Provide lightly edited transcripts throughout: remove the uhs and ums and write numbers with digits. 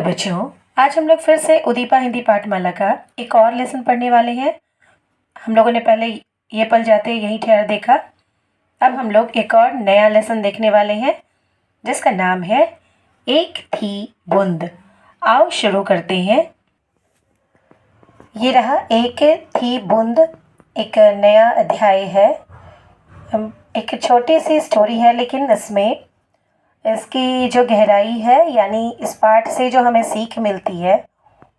बच्चों, आज हम लोग फिर से उदीपा हिंदी पाठमाला का एक और लेसन पढ़ने वाले हैं। हम लोगों ने पहले ये पल जाते यहीं ठहर देखा। अब हम लोग एक और नया लेसन देखने वाले हैं जिसका नाम है एक थी बूंद। आओ शुरू करते हैं। ये रहा एक थी बूंद, एक नया अध्याय है। एक छोटी सी स्टोरी है, लेकिन इसमें इसकी जो गहराई है, यानी इस पाठ से जो हमें सीख मिलती है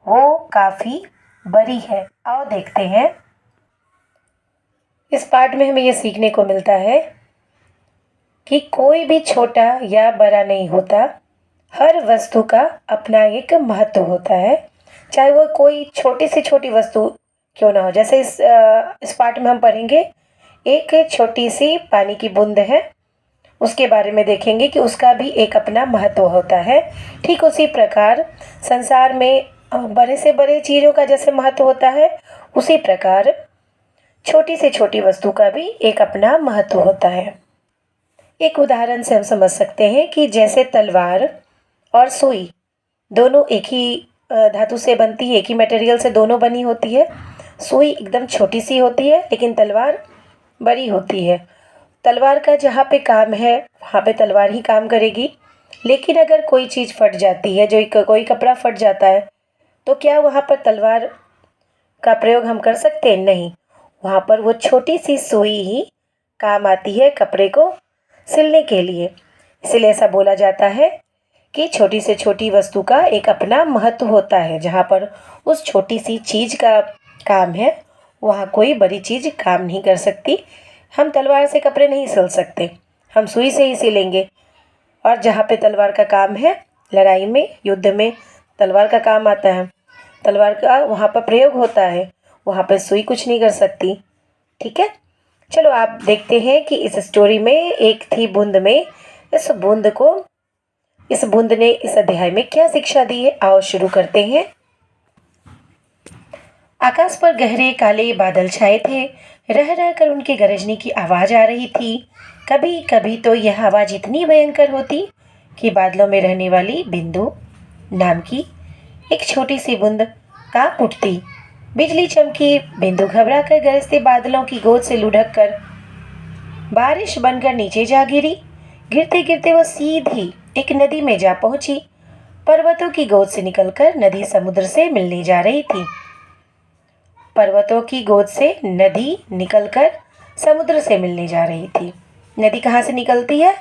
वो काफ़ी बड़ी है। आओ देखते हैं। इस पाठ में हमें ये सीखने को मिलता है कि कोई भी छोटा या बड़ा नहीं होता। हर वस्तु का अपना एक महत्व होता है, चाहे वो कोई छोटी से छोटी वस्तु क्यों ना हो। जैसे इस पाठ में हम पढ़ेंगे एक छोटी सी पानी की बूंद है, उसके बारे में देखेंगे कि उसका भी एक अपना महत्व होता है। ठीक उसी प्रकार संसार में बड़े से बड़े चीज़ों का जैसे महत्व होता है, उसी प्रकार छोटी से छोटी वस्तु का भी एक अपना महत्व होता है। एक उदाहरण से हम समझ सकते हैं कि जैसे तलवार और सुई दोनों एक ही धातु से बनती है, एक ही मटेरियल से दोनों बनी होती है। सुई एकदम छोटी सी होती है, लेकिन तलवार बड़ी होती है। तलवार का जहाँ पे काम है वहाँ पे तलवार ही काम करेगी। लेकिन अगर कोई चीज़ फट जाती है, जो कोई कपड़ा फट जाता है, तो क्या वहाँ पर तलवार का प्रयोग हम कर सकते हैं? नहीं। वहाँ पर वो छोटी सी सुई ही काम आती है कपड़े को सिलने के लिए। इसलिए ऐसा बोला जाता है कि छोटी से छोटी वस्तु का एक अपना महत्व होता है। जहाँ पर उस छोटी सी चीज़ का काम है, वहाँ कोई बड़ी चीज़ काम नहीं कर सकती। हम तलवार से कपड़े नहीं सिल सकते, हम सुई से ही सिलेंगे। और जहाँ पे तलवार का काम है, लड़ाई में, युद्ध में तलवार का काम आता है, तलवार का वहाँ पर प्रयोग होता है, वहाँ पे सुई कुछ नहीं कर सकती। ठीक है, चलो आप देखते हैं कि इस स्टोरी में एक थी बूंद में इस बूंद ने इस अध्याय में क्या शिक्षा दी है। आओ शुरू करते हैं। आकाश पर गहरे काले बादल छाए थे। रह रह कर उनके गरजने की आवाज़ आ रही थी। कभी कभी तो यह आवाज़ इतनी भयंकर होती कि बादलों में रहने वाली बिंदु नाम की एक छोटी सी बूंद कांप उठती। बिजली चमकी, बिंदु घबरा कर गरजते बादलों की गोद से लुढ़क कर बारिश बनकर नीचे जा गिरी। गिरते गिरते वह सीधी एक नदी में जा पहुंची। पर्वतों की गोद से निकलकर नदी समुद्र से मिलने जा रही थी। पर्वतों की गोद से नदी निकलकर समुद्र से मिलने जा रही थी। नदी कहाँ से निकलती है?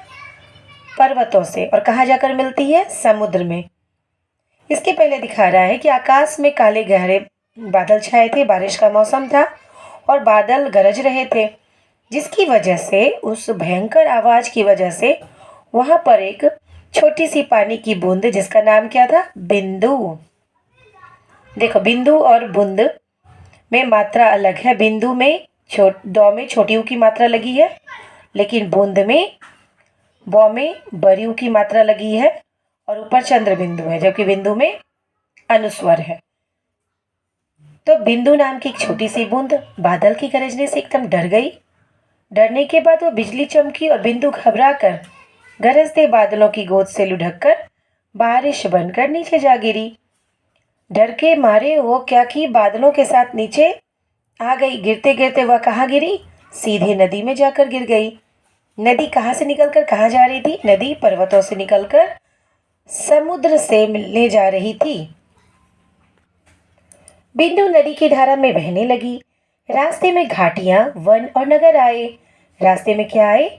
पर्वतों से। और कहाँ जाकर मिलती है? समुद्र में। इसके पहले दिखा रहा है कि आकाश में काले गहरे बादल छाए थे, बारिश का मौसम था और बादल गरज रहे थे, जिसकी वजह से, उस भयंकर आवाज़ की वजह से वहाँ पर एक छोटी सी पानी की बूंद, जिसका नाम क्या था? बिंदु। देखो, बिंदु और बूंद में मात्रा अलग है। बिंदु में दौ में छोटी ऊ की मात्रा लगी है, लेकिन बूंद में बौ में बड़ी ऊ की मात्रा लगी है और ऊपर चंद्र बिंदु है, जबकि बिंदु में अनुस्वर है। तो बिंदु नाम की एक छोटी सी बूंद बादल की गरजने से एकदम डर गई। डरने के बाद वो बिजली चमकी और बिंदु घबरा कर गरजते बादलों की गोद से लुढ़क कर बारिश बनकर नीचे जा गिरी। डर के मारे वो क्या की बादलों के साथ नीचे आ गई। गिरते गिरते वह कहाँ गिरी? सीधे नदी में जाकर गिर गई। नदी कहाँ से निकलकर कहाँ जा रही थी? नदी पर्वतों से निकलकर समुद्र से मिलने जा रही थी। बिंदु नदी की धारा में बहने लगी। रास्ते में घाटियां, वन और नगर आए। रास्ते में क्या आए?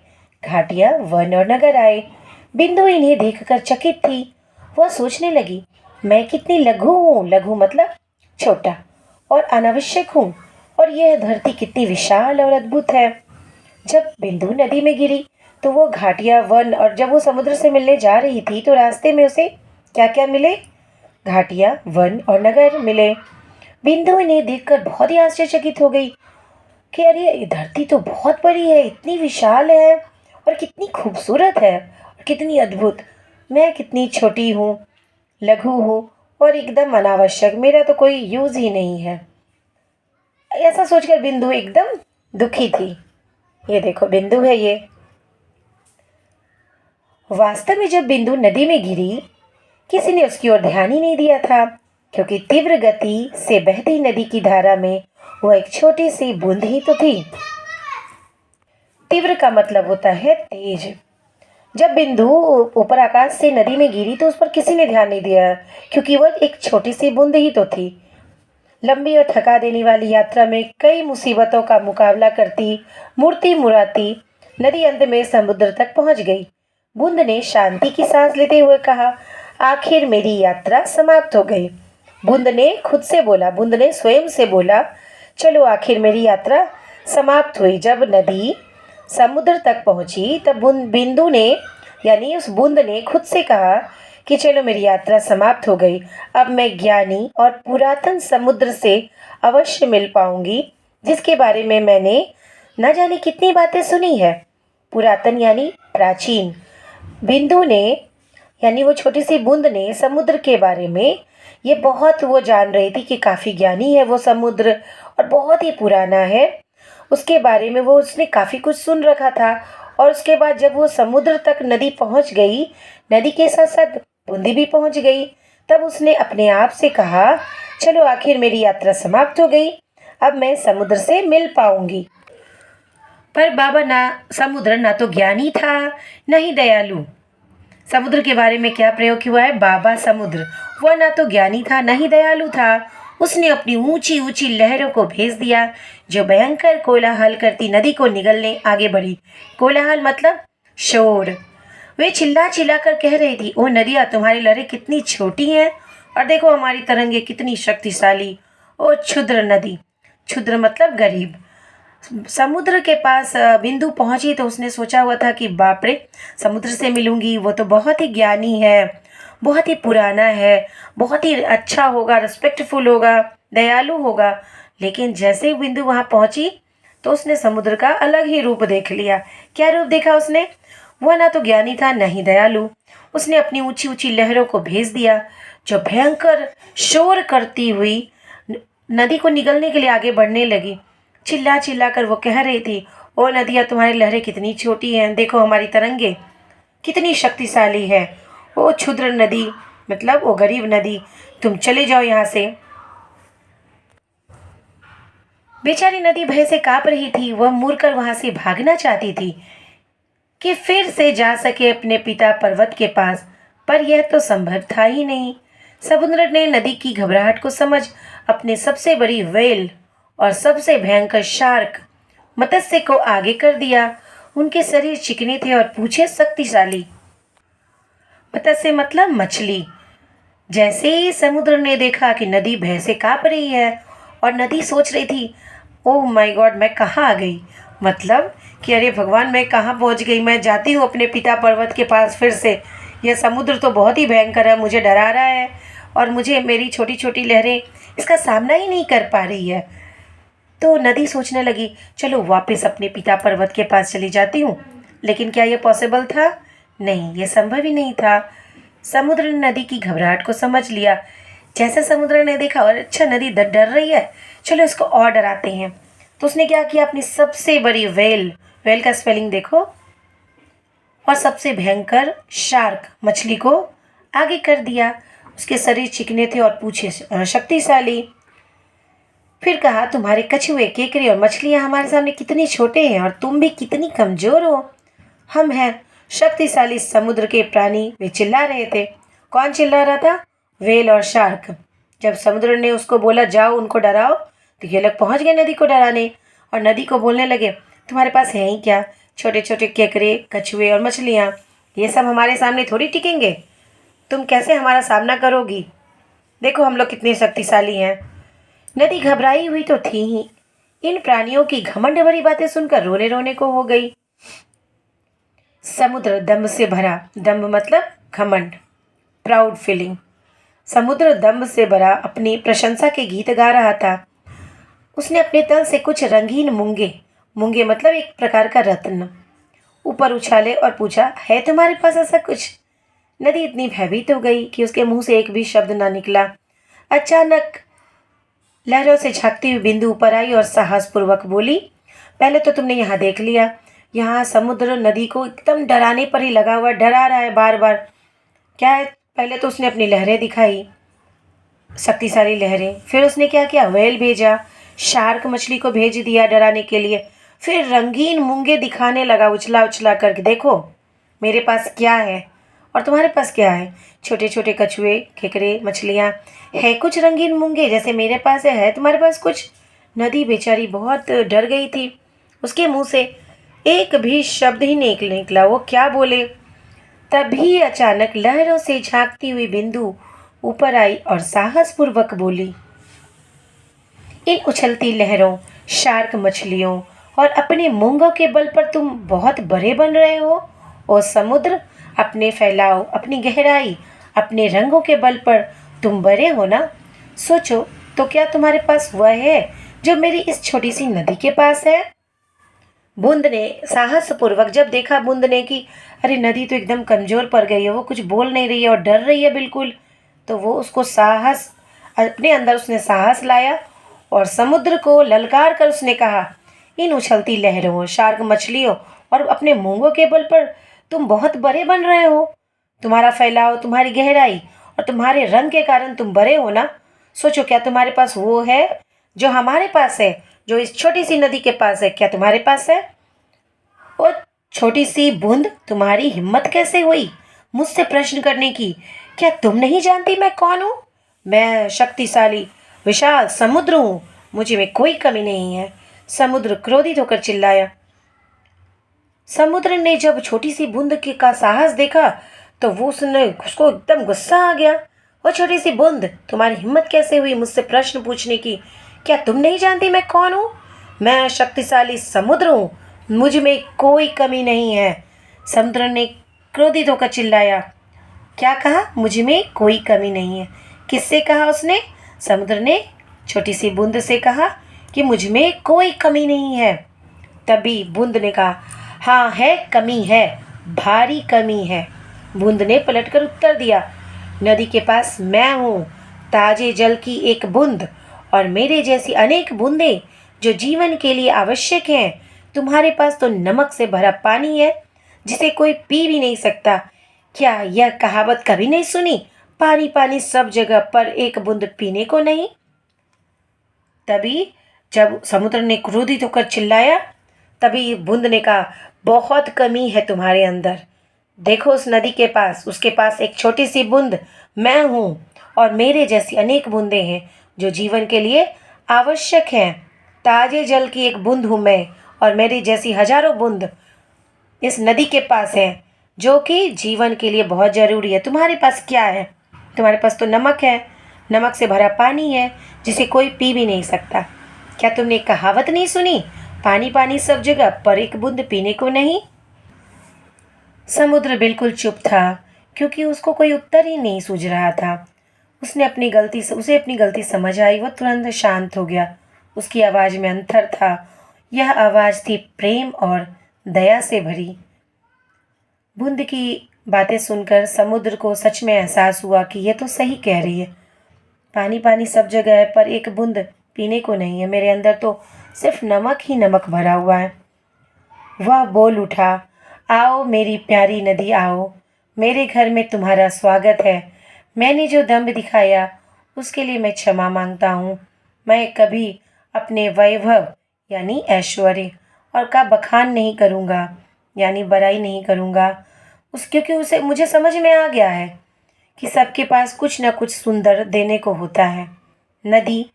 घाटियां, वन और नगर आए। बिंदु इन्हें देखकर चकित थी। वह सोचने लगी, मैं कितनी लघु हूँ, लघु मतलब छोटा, और अनावश्यक हूँ, और यह धरती कितनी विशाल और अद्भुत है। जब बिंदु नदी में गिरी तो वो घाटियां, वन, और जब वो समुद्र से मिलने जा रही थी तो रास्ते में उसे क्या क्या मिले? घाटियां, वन और नगर मिले। बिंदु इन्हें देखकर बहुत ही आश्चर्यचकित हो गई कि अरे, ये धरती तो बहुत बड़ी है, इतनी विशाल है और कितनी खूबसूरत है और कितनी अद्भुत। मैं कितनी छोटी हूँ, लघु हूँ और एकदम अनावश्यक, मेरा तो कोई यूज़ ही नहीं है। ऐसा सोचकर बिंदु एकदम दुखी थी। ये देखो, बिंदु है ये। वास्तव में जब बिंदु नदी में गिरी, किसी ने उसकी ओर ध्यान ही नहीं दिया था, क्योंकि तीव्र गति से बहती नदी की धारा में वो एक छोटी सी बूंद ही तो थी। तीव्र का मतलब होता है तेज। जब बिंदु ऊपर आकाश से नदी में गिरी तो उस पर किसी ने ध्यान नहीं दिया, क्योंकि वह एक छोटी सी बूंद ही तो थी। लंबी और थका देने वाली यात्रा में कई मुसीबतों का मुकाबला करती मुड़ती मुड़ाती नदी अंत में समुद्र तक पहुंच गई। बूंद ने शांति की सांस लेते हुए कहा, आखिर मेरी यात्रा समाप्त हो गई। बूंद ने स्वयं से बोला, चलो आखिर मेरी यात्रा समाप्त हुई। जब नदी समुद्र तक पहुंची तब बिंदु ने यानी उस बूंद ने खुद से कहा कि चलो मेरी यात्रा समाप्त हो गई। अब मैं ज्ञानी और पुरातन समुद्र से अवश्य मिल पाऊंगी, जिसके बारे में मैंने न जाने कितनी बातें सुनी है। पुरातन यानी प्राचीन। बिंदु ने यानी वो छोटी सी बूंद ने समुद्र के बारे में ये बहुत वो जान रही थी कि काफ़ी ज्ञानी है वो समुद्र और बहुत ही पुराना है। उसके बारे में वो उसने काफ़ी कुछ सुन रखा था। और उसके बाद जब वो समुद्र तक नदी पहुंच गई, नदी के साथ साथ बूंदी भी पहुंच गई, तब उसने अपने आप से कहा, चलो आखिर मेरी यात्रा समाप्त हो गई, अब मैं समुद्र से मिल पाऊंगी। पर बाबा समुद्र ना तो ज्ञानी था न ही दयालु। समुद्र के बारे में क्या प्रयोग हुआ है? बाबा समुद्र, वह ना तो ज्ञानी था न ही दयालु था। उसने अपनी ऊंची ऊंची लहरों को भेज दिया, जो भयंकर कोलाहल करती नदी को निगलने आगे बढ़ी। कोलाहल मतलब शोर। वे चिल्ला चिल्ला कर कह रही थी, ओ नदिया, तुम्हारी लहरें कितनी छोटी हैं, और देखो हमारी तरंगे कितनी शक्तिशाली। ओ क्षुद्र नदी, क्षुद्र मतलब गरीब। समुद्र के पास बिंदु पहुंची तो उसने सोचा हुआ था कि बाप रे, समुद्र से मिलूंगी, वो तो बहुत ही ज्ञानी है, बहुत ही पुराना है, बहुत ही अच्छा होगा, रिस्पेक्टफुल होगा, दयालु होगा। लेकिन जैसे ही बिंदु वहां पहुंची तो उसने समुद्र का अलग ही रूप देख लिया। क्या रूप देखा उसने? वह ना तो ज्ञानी था न ही दयालु। उसने अपनी ऊंची ऊंची लहरों को भेज दिया, जो भयंकर शोर करती हुई नदी को निगलने के लिए आगे बढ़ने लगी। चिल्ला चिल्ला कर वो कह रही थी, ओ नदिया, तुम्हारी लहरें कितनी छोटी हैं, देखो हमारी तरंगे कितनी शक्तिशाली है। ओ क्षुद्र नदी मतलब ओ गरीब नदी, तुम चले जाओ यहाँ से। बेचारी नदी भय से कांप रही थी। वह मुड़कर वहां से भागना चाहती थी कि फिर से जा सके अपने पिता पर्वत के पास, पर यह तो संभव था ही नहीं। समुद्र ने नदी की घबराहट को समझ अपने सबसे बड़ी व्हेल और सबसे भयंकर शार्क मत्स्य को आगे कर दिया। उनके शरीर चिकने थे और पूंछें शक्तिशाली। मत्स्य मतलब मछली। जैसे ही समुद्र ने देखा कि नदी भय से कांप रही है और नदी सोच रही थी, ओह माय गॉड, मैं कहाँ आ गई, मतलब कि अरे भगवान, मैं कहाँ पहुँच गई, मैं जाती हूँ अपने पिता पर्वत के पास फिर से। यह समुद्र तो बहुत ही भयंकर है, मुझे डरा रहा है और मुझे मेरी छोटी छोटी लहरें इसका सामना ही नहीं कर पा रही है। तो नदी सोचने लगी, चलो वापस अपने पिता पर्वत के पास चली जाती हूँ। लेकिन क्या यह पॉसिबल था? नहीं, यह संभव ही नहीं था। समुद्र ने नदी की घबराहट को समझ लिया। जैसे समुद्र ने देखा, और अच्छा, नदी डर रही है, चलो इसको और डराते हैं। तो उसने क्या किया, अपनी सबसे बड़ी व्हेल, व्हेल का स्पेलिंग देखो, और सबसे भयंकर शार्क मछली को आगे कर दिया। उसके शरीर चिकने थे और पूछे शक्तिशाली। फिर कहा, तुम्हारे कछुए, केकड़े और मछलियां हमारे सामने कितनी छोटे हैं और तुम भी कितनी कमजोर हो। हम हैं शक्तिशाली समुद्र के प्राणी। वे चिल्ला रहे थे। कौन चिल्ला रहा था? व्हेल और शार्क। जब समुद्र ने उसको बोला, जाओ उनको डराओ, तो ये लोग पहुंच गए नदी को डराने और नदी को बोलने लगे, तुम्हारे पास है ही क्या, छोटे छोटे केकड़े, कछुए और मछलियाँ, ये सब हमारे सामने थोड़ी टिकेंगे। तुम कैसे हमारा सामना करोगी? देखो हम लोग कितने शक्तिशाली हैं। नदी घबराई हुई तो थी ही, इन प्राणियों की घमंड भरी बातें सुनकर रोने रोने को हो गई। समुद्र दम्भ से भरा, दम्भ मतलब घमंड, प्राउड फीलिंग। समुद्र दम्भ से भरा अपनी प्रशंसा के गीत गा रहा था। उसने अपने तल से कुछ रंगीन मूंगे, मूंगे मतलब एक प्रकार का रत्न, ऊपर उछाले और पूछा, है तुम्हारे पास ऐसा कुछ? नदी इतनी भयभीत हो गई कि उसके मुंह से एक भी शब्द ना निकला। अचानक लहरों से झांकती हुई बिंदु ऊपर आई और साहसपूर्वक बोली, पहले तो तुमने यहाँ देख लिया, यहाँ समुद्र नदी को एकदम डराने पर ही लगा हुआ, डरा रहा है बार बार। क्या है? पहले तो उसने अपनी लहरें दिखाई, शक्तिशाली लहरें। फिर उसने क्या किया, व्हेल भेजा, शार्क मछली को भेज दिया डराने के लिए। फिर रंगीन मूंगे दिखाने लगा उछला उछला करके, देखो मेरे पास क्या है और तुम्हारे पास क्या है। छोटे छोटे कछुए, केकड़े, मछलियाँ है, कुछ रंगीन मूंगे जैसे मेरे पास है तुम्हारे पास कुछ। नदी बेचारी बहुत डर गई थी। उसके मुंह से एक भी शब्द ही नहीं निकला, वो क्या बोले। तभी अचानक लहरों से झांकती हुई बिंदु ऊपर आई और साहसपूर्वक बोली, इन उछलती लहरों, शार्क मछलियों और अपने मूंगों के बल पर तुम बहुत बड़े बन रहे हो। और समुद्र, अपने फैलाव, अपनी गहराई, अपने रंगों के बल पर तुम बड़े हो ना। सोचो तो क्या तुम्हारे पास वह है जो मेरी इस छोटी सी नदी के पास है। बूंद ने साहसपूर्वक जब देखा, बूंद ने कि अरे नदी तो एकदम कमजोर पड़ गई है, वो कुछ बोल नहीं रही है और डर रही है बिल्कुल, तो वो उसको साहस, अपने अंदर उसने साहस लाया और समुद्र को ललकार कर उसने कहा, इन उछलती लहरों, शार्क मछलियों और अपने मूंगों के बल पर तुम बहुत बड़े बन रहे हो। तुम्हारा फैलाव, तुम्हारी गहराई और तुम्हारे रंग के कारण तुम बड़े हो ना। सोचो क्या तुम्हारे पास वो है जो हमारे पास है, जो इस छोटी सी नदी के पास है, क्या तुम्हारे पास है। और छोटी सी बूंद, तुम्हारी हिम्मत कैसे हुई मुझसे प्रश्न करने की। क्या तुम नहीं जानती मैं कौन हूँ। मैं शक्तिशाली विशाल समुद्र हूँ, मुझे में कोई कमी नहीं है। समुद्र क्रोधित होकर चिल्लाया। समुद्र ने जब छोटी सी बूंद के का साहस देखा तो वो उसको एकदम गुस्सा आ गया। और छोटी सी बूंद, तुम्हारी हिम्मत कैसे हुई मुझसे प्रश्न पूछने की। क्या तुम नहीं जानती मैं कौन हूँ। मैं शक्तिशाली समुद्र हूँ, मुझ में कोई कमी नहीं है। समुद्र ने क्रोधित होकर चिल्लाया। क्या कहा, मुझ में कोई कमी नहीं है। किससे कहा उसने। समुद्र ने छोटी सी बूंद से कहा कि मुझ में कोई कमी नहीं है। तभी बूंद ने कहा, हाँ है, कमी है, भारी कमी है। बूंद ने पलटकर उत्तर दिया, नदी के पास मैं हूँ, ताजे जल की एक बूंद और मेरे जैसी अनेक बूंदें जो जीवन के लिए आवश्यक हैं। तुम्हारे पास तो नमक से भरा पानी है जिसे कोई पी भी नहीं सकता। क्या यह कहावत कभी नहीं सुनी, पानी पानी सब जगह पर एक बूंद पीने को नहीं। तभी जब समुद्र ने क्रोधित होकर चिल्लाया, तभी बूंद ने कहा, बहुत कमी है तुम्हारे अंदर। देखो उस नदी के पास, उसके पास एक छोटी सी बूंद मैं हूँ और मेरे जैसी अनेक बूंदें हैं जो जीवन के लिए आवश्यक हैं। ताजे जल की एक बूंद हूँ मैं और मेरी जैसी हजारों बूंद इस नदी के पास है जो कि जीवन के लिए बहुत ज़रूरी है। तुम्हारे पास क्या है। तुम्हारे पास तो नमक है, नमक से भरा पानी है जिसे कोई पी भी नहीं सकता। क्या तुमने कहावत नहीं सुनी, पानी पानी सब जगह पर एक बूंद पीने को नहीं। समुद्र बिल्कुल चुप था क्योंकि उसको कोई उत्तर ही नहीं सूझ रहा था। उसे अपनी गलती समझ आई, वह तुरंत शांत हो गया। उसकी आवाज़ में अंतर था। यह आवाज़ थी प्रेम और दया से भरी। बूंद की बातें सुनकर समुद्र को सच में एहसास हुआ कि यह तो सही कह रही है। पानी पानी सब जगह है पर एक बूंद पीने को नहीं है। मेरे अंदर तो सिर्फ नमक ही नमक भरा हुआ है। वह बोल उठा, आओ मेरी प्यारी नदी आओ, मेरे घर में तुम्हारा स्वागत है। मैंने जो दम्भ दिखाया उसके लिए मैं क्षमा मांगता हूँ। मैं कभी अपने वैभव यानी ऐश्वर्य और का बखान नहीं करूँगा, यानी बड़ाई नहीं करूँगा क्योंकि उसे मुझे समझ में आ गया है कि सबके पास कुछ न कुछ सुंदर देने को होता है। नदी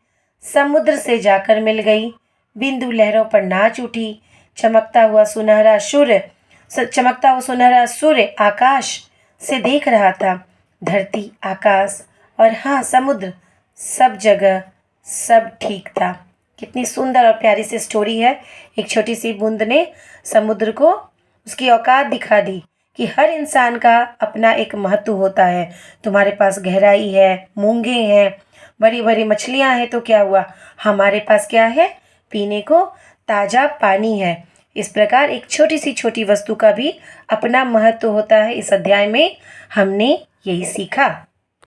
समुद्र से जाकर मिल गई। बिंदु लहरों पर नाच उठी। चमकता हुआ सुनहरा सूर्य आकाश से देख रहा था। धरती, आकाश और हाँ समुद्र, सब जगह सब ठीक था। कितनी सुंदर और प्यारी सी स्टोरी है। एक छोटी सी बूंद ने समुद्र को उसकी औकात दिखा दी कि हर इंसान का अपना एक महत्व होता है। तुम्हारे पास गहराई है, मूंगे हैं, बड़ी बड़ी मछलियां हैं, तो क्या हुआ, हमारे पास क्या है, पीने को ताज़ा पानी है। इस प्रकार एक छोटी वस्तु का भी अपना महत्व होता है। इस अध्याय में हमने यही सीखा।